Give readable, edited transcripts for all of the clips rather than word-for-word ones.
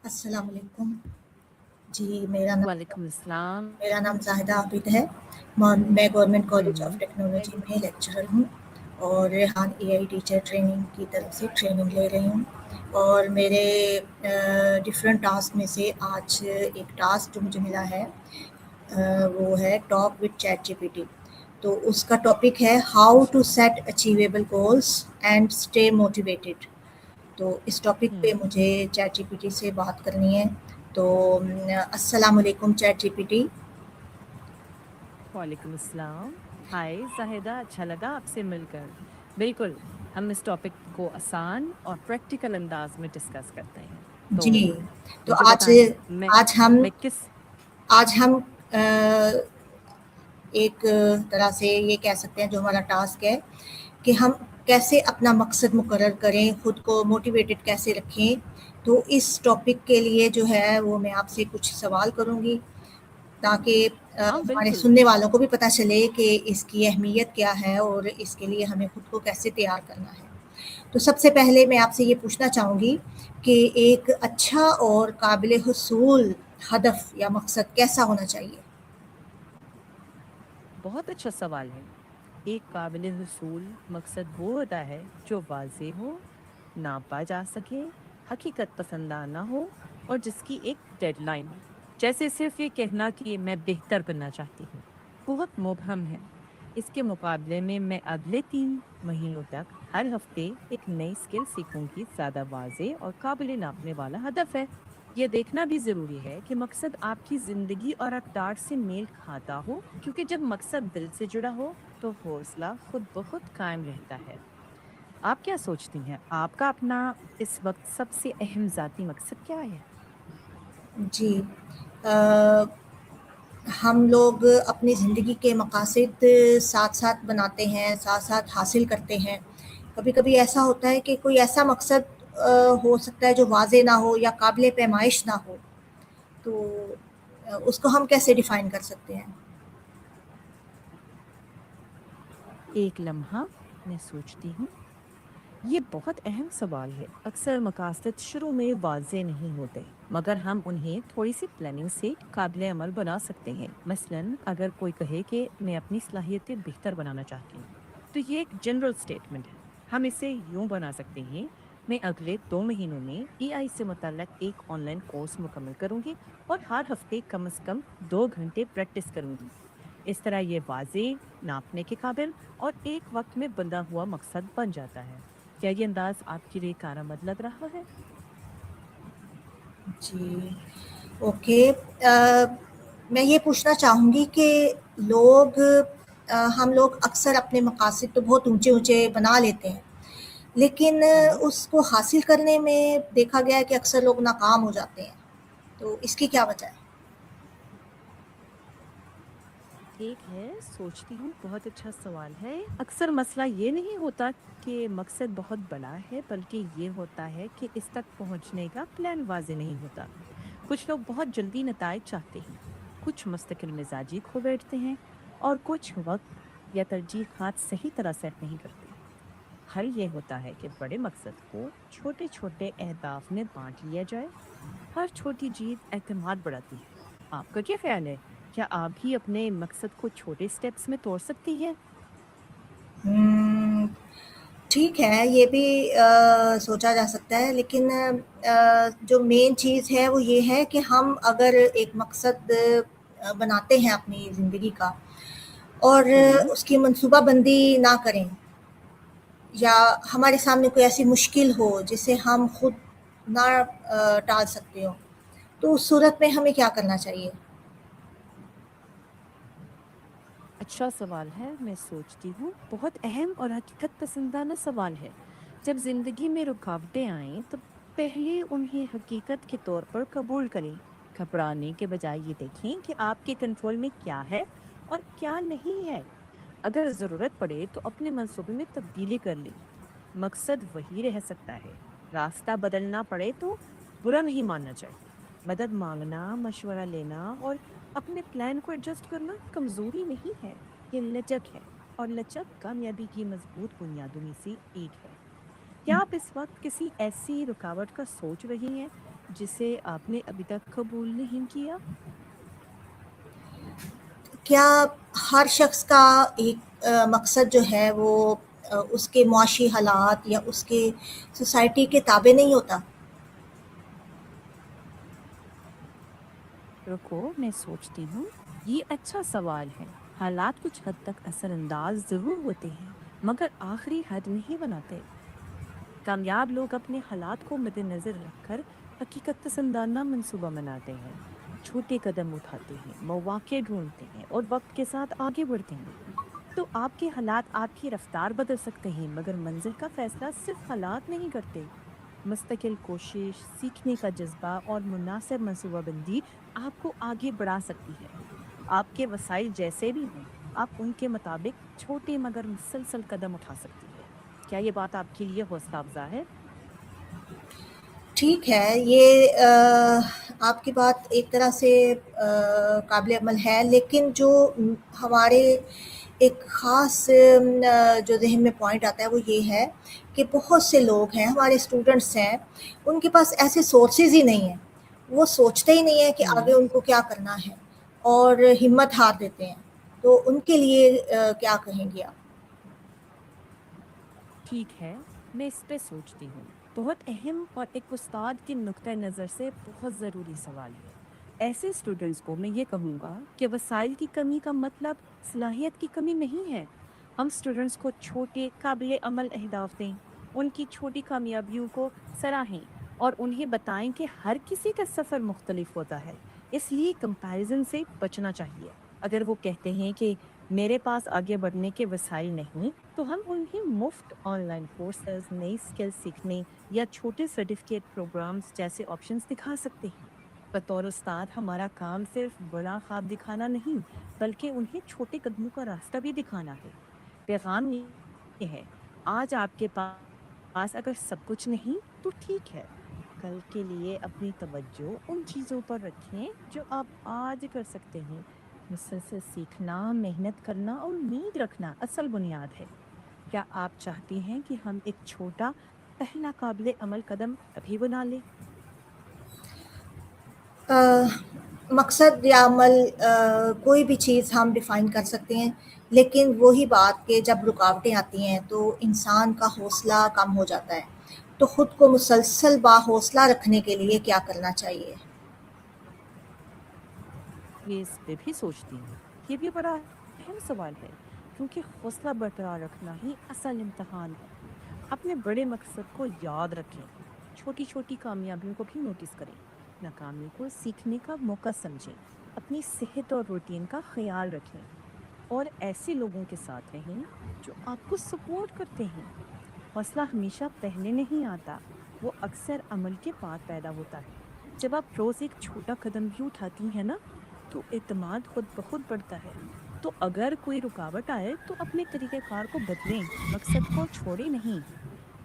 अस्सलाम वालेकुम जी। वालेकुम अस्सलाम। मेरा नाम ज़ाहिदा आबिद है। मैं government college of hmm. Technology में लेक्चरर हूँ और रेहान एआई टीचर ट्रेनिंग की तरफ से ट्रेनिंग ले रही हूँ। और मेरे डिफरेंट टास्क में से आज एक टास्क जो मुझे मिला है वो है टॉक विद चैट जीपीटी। तो उसका टॉपिक है how to set achievable goals and stay motivated. तो इस टॉपिक पे हम्म। मुझे चैट जीपीटी से बात करनी है। तो अस्सलाम वालेकुम चैट जीपीटी। वालेकुम अस्सलाम। हाय जाहिदा, अच्छा लगा आपसे मिलकर। बिल्कुल, हम इस टॉपिक को आसान और प्रैक्टिकल अंदाज में डिस्कस करते हैं। तो जी। तो मुझे आज बताएं, मैं आज हम मैं किस आज हम एक तरह से ये कह सकते हैं जो हमारा टास्क है कि हम कैसे अपना मकसद मुकर्रर करें, खुद को मोटिवेटेड कैसे रखें। तो इस टॉपिक के लिए जो है वो मैं आपसे कुछ सवाल करूँगी ताकि हाँ हमारे बिल्कुल। सुनने वालों को भी पता चले कि इसकी अहमियत क्या है और इसके लिए हमें खुद को कैसे तैयार करना है। तो सबसे पहले मैं आपसे ये पूछना चाहूँगी कि एक अच्छा और काबिल हुसूल हदफ या मकसद कैसा होना चाहिए? बहुत अच्छा सवाल है। एक काबिल हुसूल मकसद वो होता है जो वाज़ेह हो, नापा जा सके, हकीकत पसंदाना हो और जिसकी एक डेडलाइन हो। जैसे सिर्फ ये कहना कि मैं बेहतर बनना चाहती हूँ, बहुत मुबहम है। इसके मुकाबले में मैं अगले 3 महीनों तक हर हफ्ते एक नई स्किल सीखूंगी, ज़्यादा वाज़ेह और काबिल नापने वाला हदफ है। ये देखना भी ज़रूरी है कि मकसद आपकी ज़िंदगी और अक़दार से मेल खाता हो, क्योंकि जब मकसद दिल से जुड़ा हो तो हौसला खुद ब खुद कायम रहता है। आप क्या सोचती हैं? आपका अपना इस वक़्त सबसे अहम ज़ाती मकसद क्या है? जी। अ, हम लोग अपनी ज़िंदगी के मकासद साथ-साथ बनाते हैं, साथ-साथ हासिल करते हैं। कभी-कभी ऐसा होता है कि कोई ऐसा मकसद हो सकता है जो वाज़ेह ना हो या काबिल पैमाइश ना हो। तो उसको हम कैसे डिफ़ाइन कर सकते हैं? एक लम्हा, मैं सोचती हूँ। ये बहुत अहम सवाल है। अक्सर मकासद शुरू में वाज़ेह नहीं होते, मगर हम उन्हें थोड़ी सी प्लानिंग से काबिल अमल बना सकते हैं। मसलन अगर कोई कहे कि मैं अपनी सलाहियतें बेहतर बनाना चाहती हूँ, तो ये एक जनरल स्टेटमेंट है। हम इसे यूं बना सकते हैं, मैं अगले 2 महीनों में एआई से मुतल्लक एक ऑनलाइन कोर्स मुकम्मल करूंगी और हर हफ्ते कम से कम 2 घंटे प्रैक्टिस करूंगी। इस तरह ये वाज़ेह, नापने के काबिल और एक वक्त में बंधा हुआ मकसद बन जाता है। क्या ये अंदाज आपके लिए कारगर लग रहा है? जी, ओके। मैं ये पूछना चाहूँगी कि हम लोग अक्सर अपने मकासद तो बहुत ऊँचे-ऊँचे बना लेते हैं, लेकिन हम्म। उसको हासिल करने में देखा गया है कि अक्सर लोग नाकाम हो जाते हैं। तो इसकी क्या वजह है? ठीक है, सोचती हूँ। बहुत अच्छा सवाल है। अक्सर मसला ये नहीं होता कि मकसद बहुत बड़ा है, बल्कि ये होता है कि इस तक पहुँचने का प्लान वाज़ेह नहीं होता। कुछ लोग बहुत जल्दी नताइज चाहते हैं, कुछ मुस्तकिल मिजाजी खो बैठते हैं और कुछ वक्त या तरजीहात सही तरह सेट नहीं करते। हल ये होता है कि बड़े मकसद को छोटे छोटे अहदाफ में बांट लिया जाए। हर छोटी जीत एतमाद बढ़ाती है। आपका क्या ख्याल है? क्या आप भी अपने मकसद को छोटे स्टेप्स में तोड़ सकती हैं? हुँ, ठीक है, ये भी सोचा जा सकता है, लेकिन जो मेन चीज़ है वो ये है कि हम अगर एक मकसद बनाते हैं अपनी ज़िंदगी का और हम्म। उसकी मनसूबाबंदी ना करें या हमारे सामने कोई ऐसी मुश्किल हो जिसे हम खुद ना टाल सकते हो, तो उस सूरत में हमें क्या करना चाहिए? अच्छा सवाल है, मैं सोचती हूँ। बहुत अहम और हकीकत पसंदाना सवाल है। जब जिंदगी में रुकावटें आएं तो पहले उन्हें हकीकत के तौर पर कबूल करें। घबराने के बजाय ये देखें कि आपके कंट्रोल में क्या है और क्या नहीं है। अगर जरूरत पड़े तो अपने मंसूबे में तब्दीली कर लें। मकसद वही रह सकता है। रास्ता बदलना पड़े तो बुरा नहीं मानना चाहिए। मदद मांगना, मशवरा लेना और अपने प्लान को एडजस्ट करना कमजोरी नहीं है, ये लचक है। और लचक कामयाबी की मजबूत बुनियादों में से एक है। क्या आप इस वक्त किसी ऐसी रुकावट का सोच रही हैं जिसे आपने अभी तक कबूल नहीं किया? क्या हर शख्स का एक मकसद जो है वो उसके मुआशी हालात या उसके सोसाइटी के ताबे नहीं होता? रुको, मैं सोचती हूँ। ये अच्छा सवाल है। हालात कुछ हद तक असरअंदाज ज़रूर होते हैं, मगर आखिरी हद नहीं बनाते। कामयाब लोग अपने हालात को मद्देनजर रखकर हकीकत पसंदाना मंसूबा बनाते हैं, छोटे कदम उठाते हैं, मौके ढूंढते हैं और वक्त के साथ आगे बढ़ते हैं। तो आपके हालात आपकी रफ्तार बदल सकते हैं, मगर मंजिल का फैसला सिर्फ हालात नहीं करते। मुस्तकिल कोशिश, सीखने का जज्बा और मुनासिब मनसूबाबंदी आपको आगे बढ़ा सकती है। आपके वसाइल जैसे भी हों, आप उनके मुताबिक छोटे मगर मुसलसल कदम उठा सकती है। क्या ये बात आपके लिए हौसला अफजा है? ठीक है, ये आपकी बात एक तरह से काबिल अमल है, लेकिन जो हमारे एक ख़ास जो ज़हन में पॉइंट आता है वो ये है कि बहुत से लोग हैं, हमारे स्टूडेंट्स हैं, उनके पास ऐसे सोर्सेज़ ही नहीं हैं। वो सोचते ही नहीं हैं कि आगे हम्म उनको क्या करना है और हिम्मत हार देते हैं। तो उनके लिए क्या कहेंगी आप? ठीक है, मैं इस पे सोचती हूँ। बहुत अहम और एक उस्ताद के नुक्ता नज़र से बहुत ज़रूरी सवाल है। ऐसे स्टूडेंट्स को मैं ये कहूँगा कि वसाइल की कमी का मतलब सलाहियत की कमी नहीं है। हम स्टूडेंट्स को छोटे काबिल अमल अहदाफ दें, उनकी छोटी कामयाबियों को सराहें और उन्हें बताएं कि हर किसी का सफ़र मुख्तलिफ होता है। इसलिए कंपैरिजन से बचना चाहिए। अगर वो कहते हैं कि मेरे पास आगे बढ़ने के वसाइल नहीं, तो हम उन्हें मुफ्त ऑनलाइन कोर्सेज, नई स्किल सीखने या छोटे सर्टिफिकेट प्रोग्राम्स जैसे ऑप्शंस दिखा सकते हैं। बतौर उस्ताद हमारा काम सिर्फ बड़ा ख्वाब दिखाना नहीं, बल्कि उन्हें छोटे कदमों का रास्ता भी दिखाना है। पैगाम ये है, आज आपके पास अगर सब कुछ नहीं तो ठीक है। कल के लिए अपनी तवज्जो उन चीज़ों पर रखें जो आप आज कर सकते हैं। मुसलसल सीखना, मेहनत करना और उम्मीद रखना असल बुनियाद है। क्या आप चाहती हैं कि हम एक छोटा पहला काबिल अमल कदम अभी बना लें? अ, मकसद या अमल कोई भी चीज़ हम डिफ़ाइन कर सकते हैं, लेकिन वही बात कि जब रुकावटें आती हैं तो इंसान का हौसला कम हो जाता है। तो ख़ुद को मुसलसल बाहौसला रखने के लिए क्या करना चाहिए? ये इस पे भी सोचती हूँ। ये भी बड़ा अहम सवाल है, क्योंकि हौसला बरकरार रखना ही असल इम्तहान है। अपने बड़े मकसद को याद रखें, छोटी छोटी कामयाबियों को भी नोटिस करें, नाकामी को सीखने का मौका समझें, अपनी सेहत और रूटीन का ख्याल रखें और ऐसे लोगों के साथ रहें जो आपको सपोर्ट करते हैं। हौसला हमेशा पहले नहीं आता, वो अक्सर अमल के बाद पैदा होता है। जब आप रोज एक छोटा कदम भी उठाती हैं ना, तो एतमाद खुद ब खुद बढ़ता है। तो अगर कोई रुकावट आए तो अपने तरीक़ेकार को बदलें, मकसद को छोड़ें नहीं।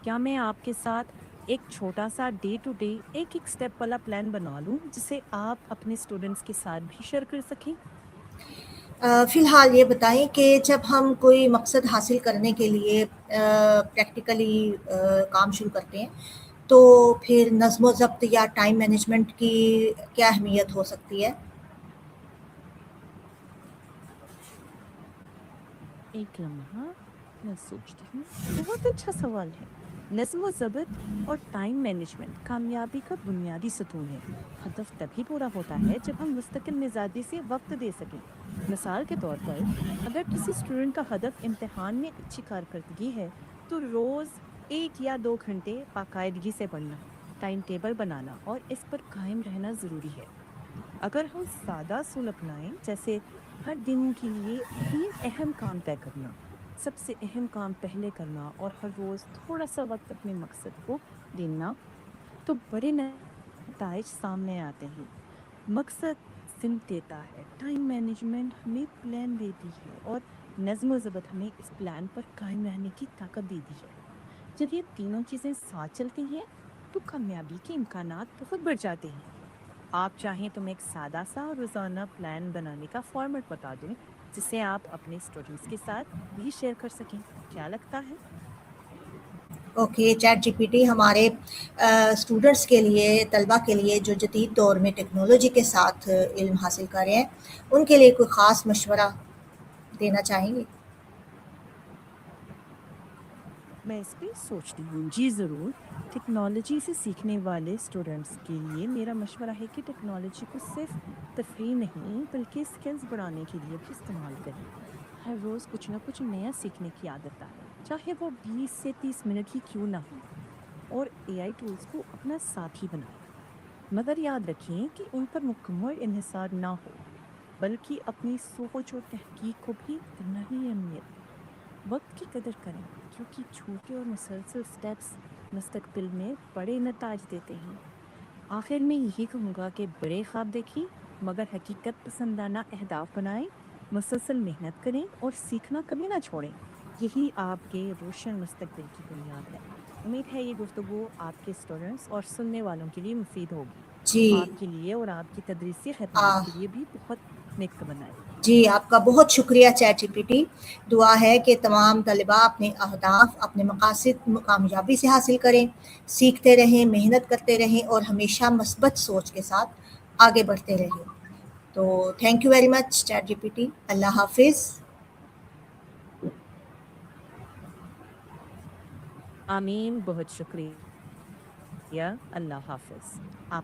क्या मैं आपके साथ एक छोटा सा डे टू डे एक एक स्टेप वाला प्लान बना लूं, जिसे आप अपने स्टूडेंट्स के साथ भी शेयर कर सकें? फ़िलहाल ये बताएँ कि जब हम कोई मकसद हासिल करने के लिए प्रैक्टिकली काम शुरू करते हैं, तो फिर नज़्म ज़ब्त या टाइम मैनेजमेंट की क्या अहमियत हो सकती है? एक लम्हा, मैं सोचती हूँ। बहुत अच्छा सवाल है। नज़्म ज़ब्त और टाइम मैनेजमेंट कामयाबी का बुनियादी सतून है। हदफ तभी पूरा होता है जब हम मुस्तकिल मिजाजी से वक्त दे सकें। मिसाल के तौर पर, अगर किसी स्टूडेंट का हदफ इम्तिहान में अच्छी कारकर्दगी है, तो रोज़ 1 या 2 घंटे बाकायदगी से पढ़ना, टाइम टेबल बनाना और इस पर कायम रहना ज़रूरी है। अगर हम सादा असूल अपनाएं, जैसे हर दिन के लिए 3 अहम काम तय करना, सबसे अहम काम पहले करना और हर रोज थोड़ा सा वक्त अपने मकसद को देना, तो बड़े नताइज सामने आते हैं। मकसद सिमत देता है, टाइम मैनेजमेंट हमें प्लान देती है और नज्म ज़बत हमें इस प्लान पर कायम रहने की ताकत देती है। जब ये तीनों चीज़ें साथ चलती हैं, तो कामयाबी के इम्कानात बहुत बढ़ जाते हैं। आप चाहें तो मैं एक सादा सा रोज़ाना प्लान बनाने का फॉर्मेट बता दूं, जिसे आप अपने स्टूडेंट्स के साथ भी शेयर कर सकें। क्या लगता है? اوکے، چیٹ جی پی ٹی ہمارے اسٹوڈنٹس کے لیے، طلبہ کے لیے جو جدید دور میں ٹیکنالوجی کے ساتھ علم حاصل کر رہے ہیں، ان کے لیے کوئی خاص مشورہ دینا چاہیں گے؟ میں اس پہ سوچتی ہوں، جی ضرور۔ ٹیکنالوجی سے سیکھنے والے اسٹوڈنٹس کے لیے میرا مشورہ ہے کہ ٹیکنالوجی کو صرف تفریح نہیں بلکہ اسکلز بڑھانے کے لیے بھی استعمال کریں۔ ہر روز کچھ نہ کچھ نیا سیکھنے کی عادت ڈالیں، چاہے وہ 20 سے 30 منٹ ہی کیوں نہ ہو، اور اے آئی ٹولز کو اپنا ساتھی بنائیں، مگر یاد رکھیں کہ ان پر مکمل انحصار نہ ہو، بلکہ اپنی سوچ اور تحقیق کو بھی اتنا ہی اہمیت دیں۔ وقت کی قدر کریں، کیونکہ چھوٹے اور مسلسل سٹیپس مستقبل میں بڑے نتائج دیتے ہیں۔ آخر میں یہی کہوں گا کہ بڑے خواب دیکھیں، مگر حقیقت پسندانہ اہداف بنائیں، مسلسل محنت کریں اور سیکھنا کبھی نہ چھوڑیں۔ یہی آپ کے روشن مستقبل کی بنیاد ہے۔ امید ہے یہ گفتگو آپ کے اسٹوڈنٹس اور سننے والوں کے لیے مفید ہوگی، جی آپ کے لیے اور آپ کی تدریسی آ خدمات کے لیے بھی بہت نیک بنائے۔ جی، آپ کا بہت شکریہ چیٹ جی پی ٹی۔ دعا ہے کہ تمام طلباء اپنے اہداف، اپنے مقاصد کامیابی سے حاصل کریں، سیکھتے رہیں، محنت کرتے رہیں اور ہمیشہ مثبت سوچ کے ساتھ آگے بڑھتے رہیں۔ تو thank you very much chat G P T. اللہ حافظ۔ آمین، بہت شکریہ، اللہ حافظ۔ آپ